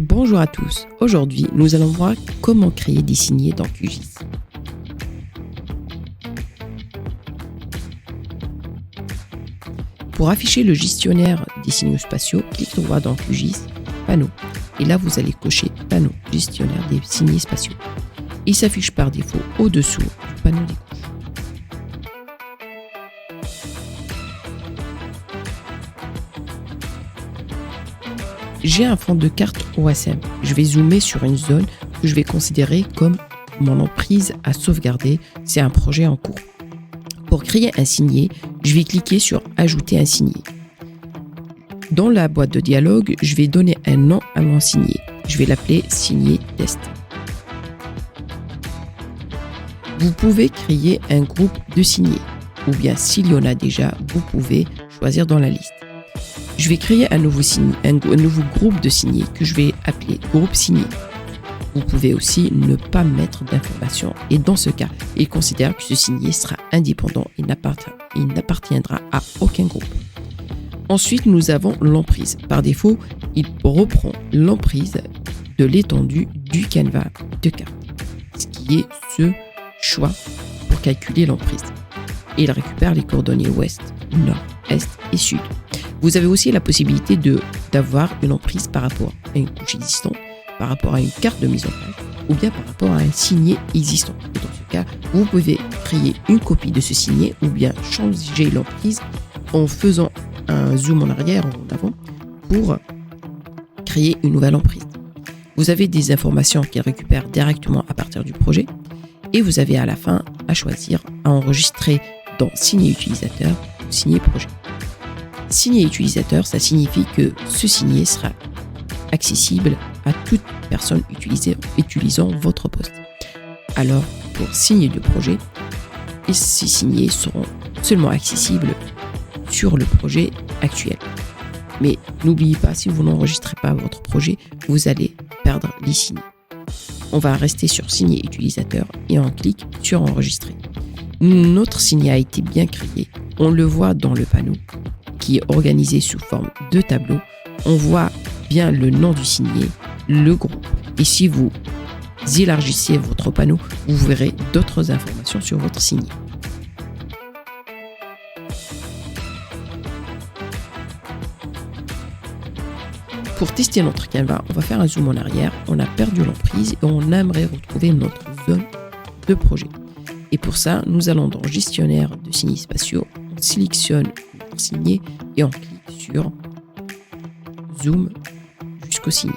Bonjour à tous, aujourd'hui nous allons voir comment créer des signets dans QGIS. Pour afficher le gestionnaire des signaux spatiaux, cliquez droit dans QGIS, panneau, et là vous allez cocher panneau gestionnaire des signets spatiaux. Il s'affiche par défaut au-dessous du panneau des couches. J'ai un fond de carte OSM. Je vais zoomer sur une zone que je vais considérer comme mon emprise à sauvegarder. C'est un projet en cours. Pour créer un signet, je vais cliquer sur Ajouter un signet. Dans la boîte de dialogue, je vais donner un nom à mon signet. Je vais l'appeler signet test. Vous pouvez créer un groupe de signets, ou bien s'il y en a déjà, vous pouvez choisir dans la liste. Je vais créer un nouveau groupe de signets que je vais appeler groupe signé. Vous pouvez aussi ne pas mettre d'informations et dans ce cas, il considère que ce signet sera indépendant et n'appartiendra à aucun groupe. Ensuite, nous avons l'emprise. Par défaut, il reprend l'emprise de l'étendue du canevas de carte, ce qui est ce choix pour calculer l'emprise. Et il récupère les coordonnées ouest, nord, est et sud. Vous avez aussi la possibilité d'avoir une emprise par rapport à une couche existante, par rapport à une carte de mise en page, ou bien par rapport à un signet existant. Et dans ce cas, vous pouvez créer une copie de ce signet, ou bien changer l'emprise en faisant un zoom en arrière, en avant, pour créer une nouvelle emprise. Vous avez des informations qu'il récupère directement à partir du projet, et vous avez à la fin à choisir à enregistrer dans signet utilisateur ou signet projet. Signet utilisateur, ça signifie que ce signet sera accessible à toute personne utilisant votre poste. Alors, pour signer de projet, ces signets seront seulement accessibles sur le projet actuel. Mais n'oubliez pas, si vous n'enregistrez pas votre projet, vous allez perdre les signets. On va rester sur signet utilisateur et on clique sur enregistrer. Notre signet a été bien créé. On le voit dans le panneau qui est organisé sous forme de tableau. On voit bien le nom du signet, le groupe. Et si vous élargissez votre panneau, vous verrez d'autres informations sur votre signet. Pour tester notre canevas, on va faire un zoom en arrière. On a perdu l'emprise et on aimerait retrouver notre zone de projet. Et pour ça, nous allons dans gestionnaire de signets spatiaux, on sélectionne notre signet et on clique sur zoom jusqu'au signet.